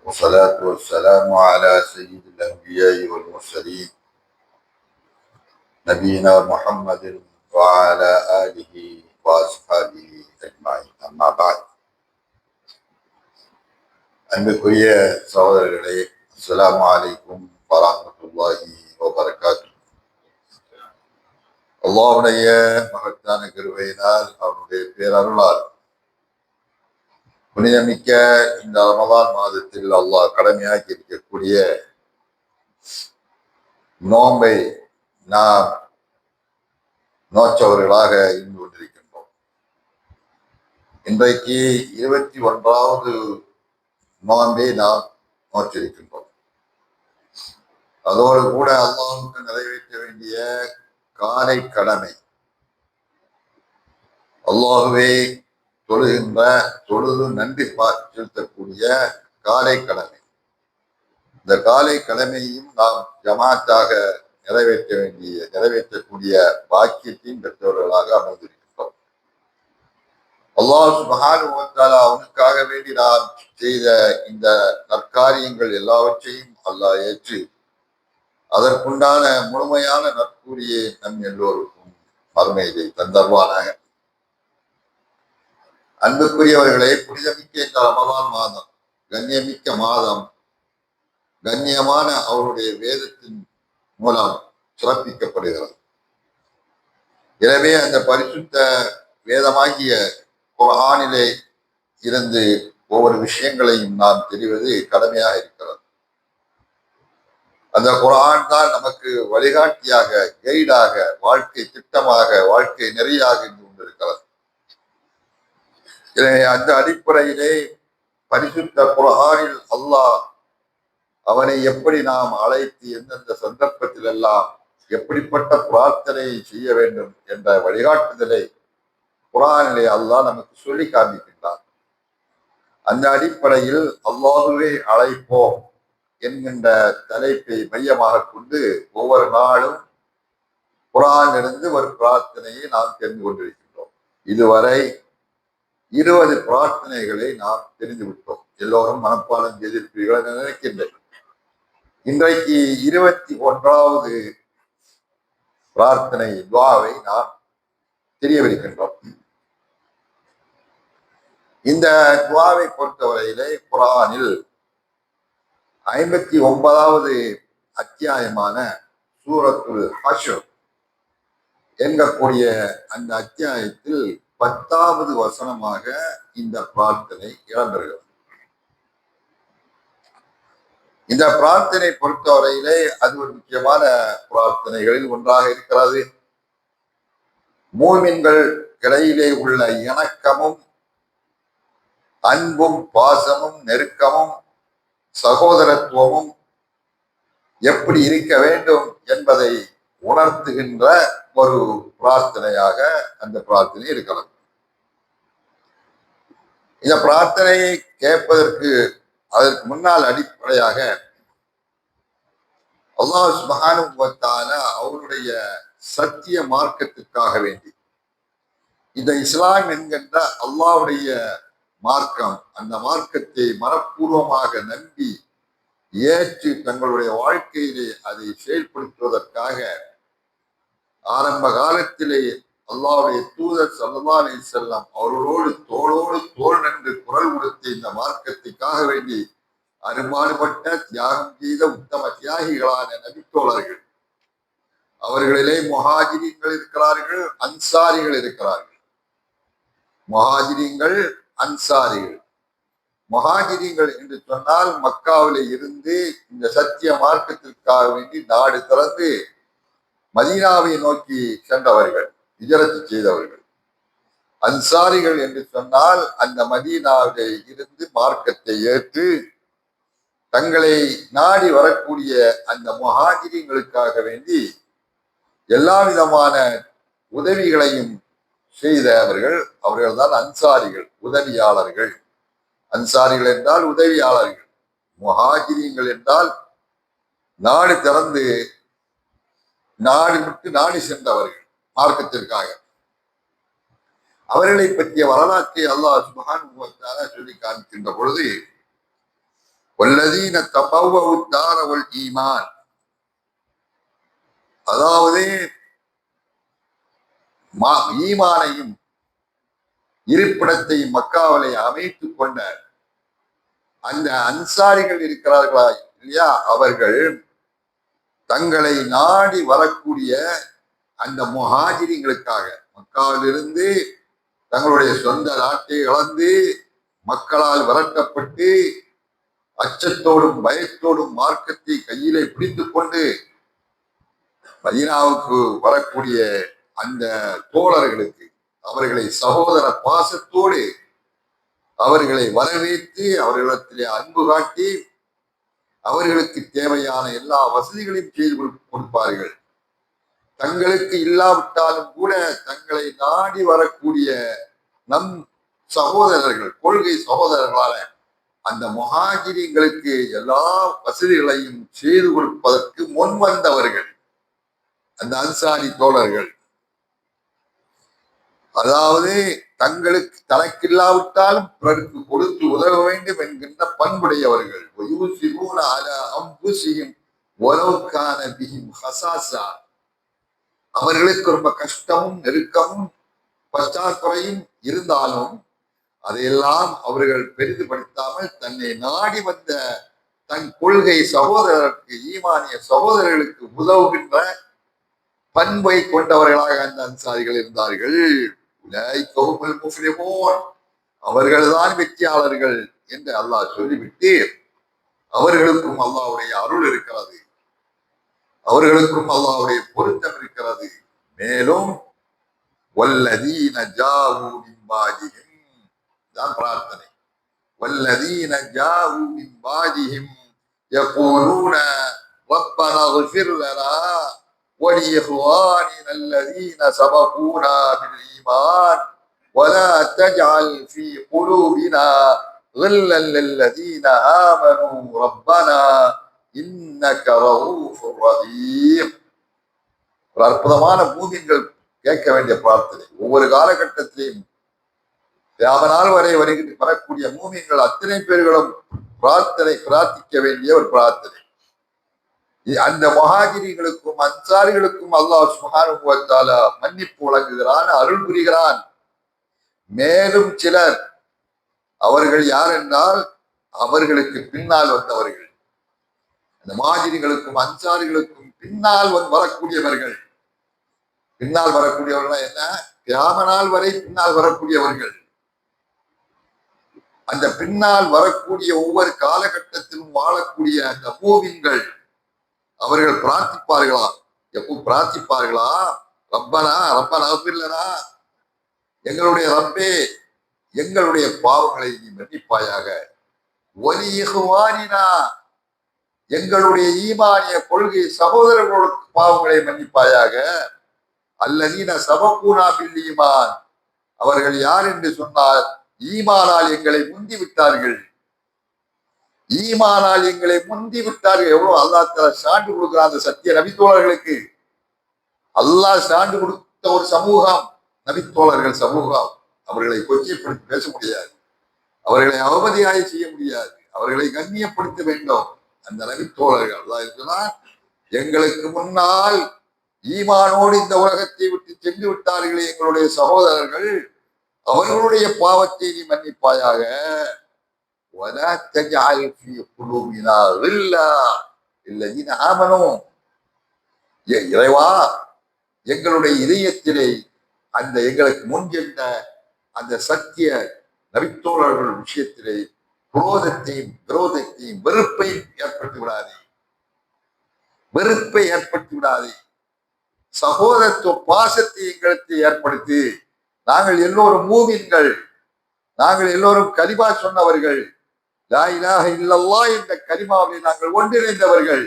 والصلاة والسلام على سيد الأنبياء والمرسلين نبينا محمد وعلى آله وأصحابه أجمعين أما بعد அன்புக்குரிய சகோதரர்களே, அஸ்ஸலாமு அலைக்கும் வரஹ்மத்துல்லாஹி வபரகாத்துஹு. அல்லாஹ்வுடைய மகத்தான கிருபையினால், அவனுடைய பேரருளால் புனிதமிக்க இந்த ரமலான் மாதத்தில் அல்லாஹ் கடமையாக்கி இருக்கக்கூடிய நோன்பை நாம் நோச்சவர்களாக இருந்து கொண்டிருக்கின்றோம். இன்றைக்கு 21வது நோன்பை நாம் நோற்றிருக்கின்றோம். அதோடு கூட அல்லாஹ்வுக்கு நிறைவேற்ற வேண்டிய காலை கடமை, அல்லாஹ்வே தொழுது நன்றி செலுத்தக்கூடிய காலை கடமை, இந்த காலை கடமையையும் நாம் ஜமாத்தாக நிறைவேற்றக்கூடிய பாக்கியத்தையும் பெற்றவர்களாக அமர்ந்திருக்கின்றோம். அல்லாஹ் சுப்ஹானஹு வ தஆலா அவனுக்காக வேண்டி நாம் செய்த இந்த நற்காரியங்கள் எல்லாவற்றையும் அல்லாஹ் ஏற்று அதற்குண்டான முழுமையான நற்கூலியை நம் எல்லோருக்கும் மறுமையிலே தந்தருவானாக. அன்புக்குரியவர்களே, புனிதமிக்க இந்த ரமலான் மாதம் கண்ணியமிக்க மாதம், கண்ணியமான அவருடைய வேதத்தின் மூலம் சிறப்பிக்கப்படுகிறது. எனவே அந்த பரிசுத்த வேதமாகிய குர்ஆனிலே இருந்து ஒவ்வொரு விஷயங்களையும் நாம் தெரிவது கடமையாக இருக்கிறது. அந்த குர்ஆன் தான் நமக்கு வழிகாட்டியாக, கைடாக, வாழ்க்கை திட்டமாக, வாழ்க்கை நெறியாக இருந்து கொண்டிருக்கிறது. அந்த அடிப்படையிலே பரிசுத்த குர்ஆனில் அல்லாஹ் அவனை எப்படி நாம் அழைத்து எந்தெந்த சந்தர்ப்பத்தில் எல்லாம் எப்படிப்பட்ட பிரார்த்தனையை செய்ய வேண்டும் என்ற வழிகாட்டுதலை குர்ஆனிலே அல்லாஹ் நமக்கு சொல்லி காண்பிக்கின்றான். அந்த அடிப்படையில் அல்லாஹ்வை அழைப்போம் என்கின்ற தலைப்பை மையமாக கொண்டு ஒவ்வொரு நாளும் குர்ஆனிலிருந்து ஒரு பிரார்த்தனையை நாம் தெரிந்து கொண்டிருக்கின்றோம். இதுவரை 20 பிரார்த்தனைகளை நாம் தெரிந்து விட்டோம். எல்லோரும் மனப்பாடம் செய்திருப்பீர்கள் என நினைக்கின்றேன். இன்றைக்கு 21வது பிரார்த்தனை துஆவை நாம் தெரியவிருக்கின்றோம். இந்த துஆவை பொறுத்தவரையிலே குர்ஆனில் 59வது அத்தியாயமான சூரத்துல் ஹஷ்ர் என்கக்கூடிய அந்த அத்தியாயத்தில் 10வது வசனமாக இந்த பிரார்த்தனை இடம்பெறுகிறது. இந்த பிரார்த்தனை பொறுத்தவரையிலே அது ஒரு முக்கியமான பிரார்த்தனைகளில் ஒன்றாக இருக்கிறது. மூமின்கள் இடையிலே உள்ள இணக்கமும் அன்பும் பாசமும் நெருக்கமும் சகோதரத்துவமும் எப்படி இருக்க வேண்டும் என்பதை உணர்த்துகின்ற ஒரு பிரார்த்தனையாக அந்த பிரார்த்தனை இருக்கிறது. இந்த பிரார்த்தனையை கேட்பதற்கு அதற்கு முன்னால் அடிப்படையாக அல்லாஹ் சுப்ஹானஹு வ தஆலா அவருடைய சத்திய மார்க்கத்திற்காக வேண்டி இந்த இஸ்லாம் என்கின்ற அல்லாஹ்வுடைய மார்க்கம், அந்த மார்க்கத்தை மனப்பூர்வமாக நம்பி ஏற்று தங்களுடைய வாழ்க்கையிலே அதை செயல்படுத்துவதற்காக ஆரம்ப காலத்திலே அல்லாஹ்வுடைய தூதர் ஸல்லல்லாஹு அலைஹி வஸல்லம் அவர்களோடு தோளோடு தோள் நின்று குரல் கொடுத்த இந்த மார்க்கத்திற்காக வேண்டி அரும்பாடுபட்ட தியாகம் செய்த உத்தம தியாகிகளான நபித்தோழர்கள், அவர்களிலே முஹாஜிரீன்கள் இருக்கிறார்கள், அன்சாரிகள் இருக்கிறார்கள். முஹாஜிரீன்கள், அன்சாரிகள். முஹாஜிரீன்கள் என்று சொன்னால் மக்காவிலே இருந்து இந்த சத்திய மார்க்கத்திற்காக வேண்டி நாடு திறந்து மதீனாவை நோக்கி சென்றவர்கள், ஹிஜ்ரத் செய்தவர்கள். அன்சாரிகள் என்று சொன்னால் அந்த மதீனாவிலே இருந்து மார்க்கத்தை ஏற்று தங்களை நாடி வரக்கூடிய அந்த முஹாஜிரிகளுக்காக வேண்டி எல்லா விதமான உதவிகளையும் செய்த அவர்கள் தான் அன்சாரிகள், உதவியாளர்கள். அன்சாரிகள் என்றால் உதவியாளர்கள், முஹாஜிரிகள் என்றால் நாடு திறந்து நாடு விட்டு நாடு சென்றவர்கள் மார்க்கத்திற்காக. அவர்களை பற்றிய வரலாற்றை அல்லாஹ் சுப்ஹானஹு வ தஆலா சொல்லி காண்கின்ற பொழுது, வல்லதீன தபவ்வஉ தார வல் ஈமான், அதாவது ஈமானையும் இருப்பிடத்தை மக்காவிலே அமைத்துக் கொண்ட அந்த அன்சாரிகள் இருக்கிறார்களா இல்லையா, அவர்கள் தங்களை நாடி வரக்கூடிய அந்த முஹாஜிரிகளுக்காக மக்காவிலிருந்து தங்களுடைய சொந்த நாட்டை இழந்து மக்களால் விரட்டப்பட்டு அச்சத்தோடும் பயத்தோடும் மார்க்கத்தை கையிலே பிடித்துக் கொண்டு மதீனாவுக்கு வரக்கூடிய அந்த தோழர்களுக்கு அவர்களை சகோதர பாசத்தோடு அவர்களை வரவேற்று அவர்களிடத்திலே அன்பு காட்டி அவர்களுக்கு தேவையான எல்லா வசதிகளையும் செய்து கொடுப்பார்கள். தங்களுக்கு இல்லாவிட்டாலும் கூட தங்களை நாடி வரக்கூடிய நம் சகோதரர்கள், கொள்கை சகோதரர்களான அந்த முஹாஜிரிங்களுக்கு எல்லா வசதிகளையும் செய்து கொடுப்பதற்கு முன் வந்தவர்கள் அந்த அன்சாரி தோழர்கள். அதாவது தனக்கில்லாவிட்டாலும் பிறருக்கு கொடுத்து உதவ வேண்டும் என்கின்ற பண்புடையவர்கள். அவர்களுக்கு ரொம்ப கஷ்டமும் நெருக்கமும் பற்றாக்குறையும் இருந்தாலும் அதையெல்லாம் அவர்கள் பெரிதுபடுத்தாமல் தன்னை நாடி வந்த தன் கொள்கை சகோதரருக்கு, ஈமானிய சகோதரர்களுக்கு உதவுகின்ற பண்பை கொண்டவர்களாக அந்த அன்சாரிகள் இருந்தார்கள். அவர்கள்தான் வெற்றியாளர்கள் என்று அல்லாஹ் சொல்லிவிட்டு, அவர்களுக்கும் அல்லாஹ்வுடைய அருள் இருக்கிறது, அவர்களுக்கும் அல்லாஹ்வுடைய பொருத்தம் இருக்கிறது. மேலும் வல்லதீன ஜாஊ மின் பாதிஹிம் தான் பிரார்த்தனை. வல்லதீன ஜாஊ மின் பாதிஹிம் யகூலூன ரப்பனா இக்ஃபிர் லனா ولإخواننا الذين سبقونا بالإيمان ولا تجعل في قلوبنا غلا للذين آمنوا ربنا إنك رؤوف رحيم. ஒரு அற்புதமான மூமின்கள் கேட்க வேண்டிய பிரார்த்தனை. ஒவ்வொரு காலகட்டத்திலையும் கியாமத் வரை வரக்கூடிய மூமின்கள் அத்தனை பேர்களும் பிரார்த்திக்க வேண்டிய ஒரு பிரார்த்தனை. அந்த முஹாஜிரிகளுக்கும் அன்சாரிகளுக்கும் அல்லாஹ் சுப்ஹானஹு வ தஆலா மன்னிப்பு வழங்குகிறான், அருள் புரிகிறான். மேலும் சிலர், அவர்கள் யார் என்றால் அவர்களுக்கு பின்னால் வந்தவர்கள், அந்த முஹாஜிரிகளுக்கும் அன்சாரிகளுக்கும் பின்னால் வரக்கூடியவர்கள். பின்னால் வரக்கூடியவர்கள் என்ன? கியாமத் வரை பின்னால் வரக்கூடியவர்கள். அந்த பின்னால் வரக்கூடிய ஒவ்வொரு காலகட்டத்திலும் வாழக்கூடிய அந்த மூமின்கள் அவர்கள் பிரார்த்திப்பார்களா? எப்போ பிரார்த்திப்பார்களா? ரப்பனா ரப்பனா இக்ஃபிர் லனா, எங்களுடைய ரப்பே எங்களுடைய பாவங்களை நீ மன்னிப்பாயாக. வலி இஹ்வானினா, எங்களுடைய ஈமானிய கொள்கை சகோதரர்களுடைய பாவங்களை மன்னிப்பாயாக. அல்லதீன சபகூனா பில் ஈமான், அவர்கள் யார் என்று சொன்னால் ஈமானால் எங்களை முந்தி விட்டார்கள். ஈமானால் எங்களை முந்தி விட்டார்கள். எவ்வளவு அல்லாஹ் தஆலா சான்று கொடுக்கிறான் அந்த சத்திய நபித்தோழர்களுக்கு. அல்லாஹ் சான்று கொடுத்த ஒரு சமூகம் நபித்தோழர்கள் சமூகம். அவர்களை கொச்சைப்படுத்தி பேச முடியாது, அவர்களை அவமதியாய் செய்ய முடியாது, அவர்களை கண்ணியப்படுத்த வேண்டும். அந்த நபித்தோழர்கள் அல்லாஹ் இருக்கிறான், எங்களுக்கு முன்னால் ஈமானோடு இந்த உலகத்தை விட்டு சென்று விட்டார்களே எங்களுடைய சகோதரர்கள், அவர்களுடைய பாவத்தை நீ மன்னிப்பாயாக. ولا تجعل في قلوبنا غلا للذين آمنوا, இறைவா எங்களுடைய இதயத்திலே அந்த எங்களுக்கு முன் சென்ற அந்த சத்திய நபித்தோழர்கள் விஷயத்திலே குரோதத்தையும் விரோதத்தையும் வெறுப்பையும் ஏற்படுத்தி விடாதே, வெறுப்பை ஏற்படுத்தி விடாதே. சகோதரத்துவ பாசத்தை எங்களுக்கு ஏற்படுத்தி நாங்கள் எல்லோரும் மூமின்கள், நாங்கள் எல்லோரும் கலிமா சொன்னவர்கள், லா இலாஹ இல்லல்லாஹ் என்ற கலிமாவை நாங்கள் ஒன்றிணைந்தவர்கள்.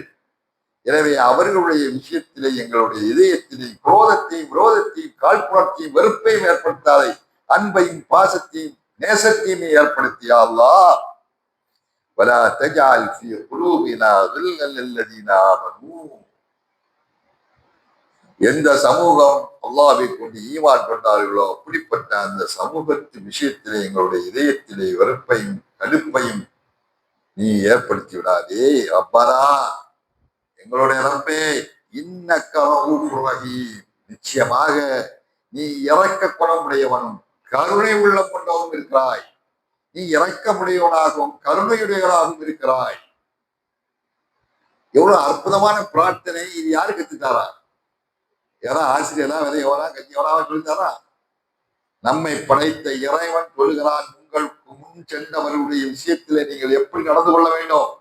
எனவே அவர்களுடைய விஷயத்திலே எங்களுடைய இதயத்திலே குரோதத்தையும் விரோதத்தையும் காழ்ப்புணர்ச்சியும் வெறுப்பையும் ஏற்படுத்தாதை அன்பையும் பாசத்தையும் நேசத்தையும் ஏற்படுத்தியா அல்லாஹ். வலா தஜால் ஃபீ குலூபினா கில்லல் லல்லதீனா ஆமனூ. எந்த சமூகம் அல்லாஹ்வை கொண்டு ஈமான் கொண்டார்களோ அப்படிப்பட்ட அந்த சமூகத்தின் விஷயத்திலே எங்களுடைய இதயத்திலே வெறுப்பையும் கடுப்பையும் நீ ஏற்படுத்தி விடாதே. ரப்பனா, எங்களுடைய ரப்பே, இன்னக்க ரഊஃபுர் ரஹீம், நிச்சயமாக நீ இரக்க குணமுடையவனும் கருணை உள்ளம் கொண்டவனும் இருக்கிறாய். நீ இரக்கமுடையவனாகவும் கருணையுடையவனாகவும் இருக்கிறாய். எவ்வளவு அற்புதமான பிரார்த்தனை! இது யாரு கத்துட்டாரா? யாரா ஆசிரியரா, விதையவரா, கஞ்சியவரா சொல்லித்தாரா? நம்மை படைத்த இறைவன் சொல்கிறான், உங்களுக்கு முன் சென்றவர்களுடைய விஷயத்திலே நீங்கள் எப்படி நடந்து கொள்ள வேண்டும்.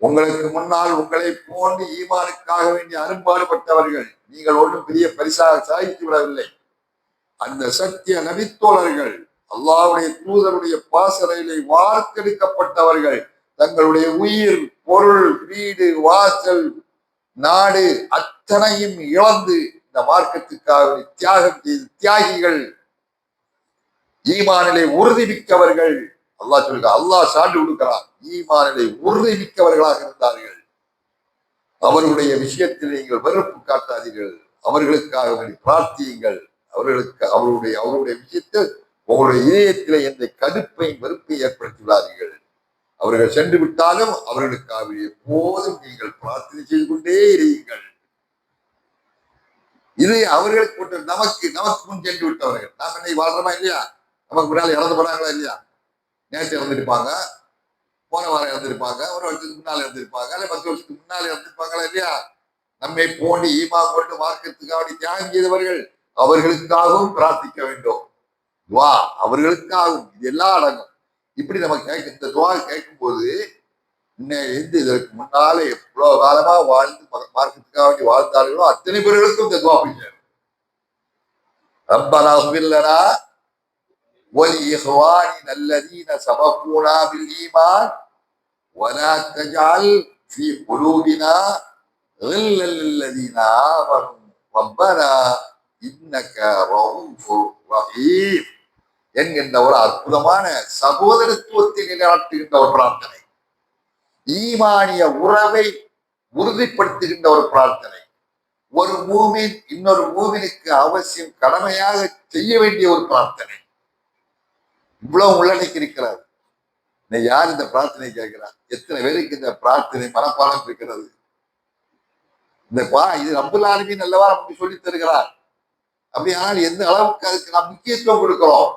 உங்களுக்கு முன்னால் உங்களை போன்று ஈமானுக்காக வேண்டிய அரும்பாடுபட்டவர்கள், நீங்கள் ஒன்றும் பெரிய பரிசாக சாதித்து விடவில்லை. அந்த சத்திய நபித்தோழர்கள், அல்லாஹ்வுடைய தூதருடைய பாசறையிலே வார்த்தெடுக்கப்பட்டவர்கள், தங்களுடைய உயிர், பொருள், வீடு, வாசல், நாடு அத்தனையும் இழந்து இந்த மார்க்கத்துக்காக தியாகம் செய்த தியாகிகள், ஈமானிலே உறுதி மிக்கவர்கள். அல்லாஹ் சொல்லுங்க, அல்லாஹ் சான்று கொடுக்கிறார், ஈமானிலே உறுதி மிக்கவர்களாக இருந்தார்கள். அவர்களுடைய விஷயத்தில் நீங்கள் வெறுப்பு காட்டாதீர்கள், அவர்களுக்காக வேண்டி பிரார்த்தியுங்கள். அவருடைய விஷயத்தில் உங்களுடைய இதயத்திலே எந்த கடுப்பையும் வெறுப்பை ஏற்படுத்தி விடாதீர்கள். அவர்கள் சென்று விட்டாலும் அவர்களுக்காக எப்போதும் நீங்கள் பிரார்த்தனை செய்து கொண்டே இருங்கள். இது அவர்களுக்கு நமக்கு முன் சென்று விட்டவர்கள். நாம் என்னை வாழ்றோமா இல்லையா? நமக்கு முன்னால் இறந்து போறாங்களா இல்லையா? நேற்று இறந்துருப்பாங்க, போன வாரம் இறந்துருப்பாங்க, ஒரு வருஷத்துக்கு முன்னால் இறந்துருப்பாங்க, அல்ல 10 வருஷத்துக்கு முன்னால் இறந்துருப்பாங்களா இல்லையா? நம்மை போன்று ஈமா கொண்டு மார்க்கத்துக்காக தியாகம் செய்தவர்கள், அவர்களுக்காகவும் பிரார்த்திக்க வேண்டும். துவா அவர்களுக்காகவும், இது எல்லாம் அடங்கும். இப்படி நம்ம இந்த துவா கேட்கும் போது, இதற்கு முன்னாலே எவ்வளவு காலமா வாழ்ந்து மார்க்கத்துக்காக வேண்டி வாழ்ந்தார்களோ அத்தனை பேர்களுக்கும் இந்த துவா போய் சேரும். ரப்பனா இஃபிர் லனா وَلِإِخْوَانِنَا الَّذِينَ سَبَقُونَا بِالْإِيمَانِ وَلَا تَجْعَلْ فِي قُلُوبِنَا غِلًّا لِلَّذِينَ آمَنُوا رَبَّنَا إِنَّكَ رَءُوفٌ رَحِيمٌ என்கின்ற ஒரு அற்புதமான சகோதரத்துவத்தை நிலைநாட்டுகின்ற ஒரு பிரார்த்தனை, ஈமானிய உறவை உறுதிப்படுத்துகின்ற ஒரு பிரார்த்தனை, ஒரு மூமின் இன்னொரு மூமினுக்கு அவசியம் கடமையாக செய்ய வேண்டிய ஒரு பிரார்த்தனை. இவ்வளவு உள்ளடக்கி இருக்கிறார். யார் இந்த பிரார்த்தனை கேட்கிறார்? எத்தனை பேருக்கு இந்த பிரார்த்தனை மனப்பாடம் இருக்கிறது? இது ரப்புல் ஆலமீன் அல்லவா நமக்கு சொல்லித் தருகிறார். அப்படியானால் எந்த அளவுக்கு அதுக்கு நாம் முக்கியத்துவம் கொடுக்கிறோம்?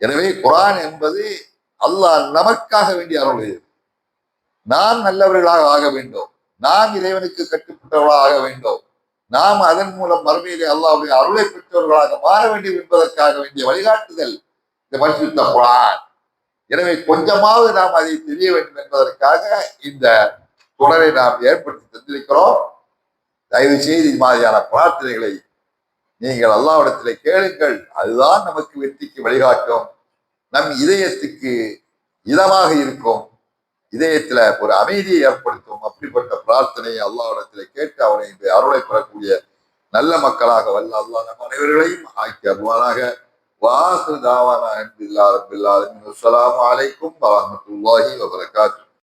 எனவே குர்ஆன் என்பது அல்லாஹ் நமக்காக வேண்டிய அருள். நாம் நல்லவர்களாக ஆக வேண்டும், நாம் இறைவனுக்கு கட்டுப்பட்டவர்களாக ஆக வேண்டும், நாம் அதன் மூலம் மறுமையிலே அல்லாஹ்வுடைய அருளை பெற்றவர்களாக மாற வேண்டும் என்பதற்காக வேண்டிய வழிகாட்டுதல் இந்த பரிசுத்த குர்ஆன். எனவே கொஞ்சமாவது நாம் அதை தெரிய வேண்டும் என்பதற்காக இந்த தொடரை நாம் ஏற்படுத்தி தந்திருக்கிறோம். தயவு செய்து இது மாதிரியான பிரார்த்தனைகளை நீங்கள் அல்லாஹ்விடத்திலே கேளுங்கள். அதுதான் நமக்கு வெற்றிக்கு வழிகாட்டும், நம் இதயத்துக்கு இதமாக இருக்கும், இதயத்துல ஒரு அமைதியை ஏற்படுத்தும். அப்படிப்பட்ட பிரார்த்தனையை அல்லாஹ்விடத்திலே கேட்டு அவனை இந்த அருளை பெறக்கூடிய நல்ல மக்களாக வல்ல அல்லாஹ் நம் அனைவர்களையும் ஆக்கி அருள்வானாக. வாஹிரு தாவானா அல்ஹம்துலில்லாஹி ரப்பில் ஆலமீன். அஸ்ஸலாமு அலைக்கும் வரஹ்மத்துல்லாஹி வபரகாத்துஹு.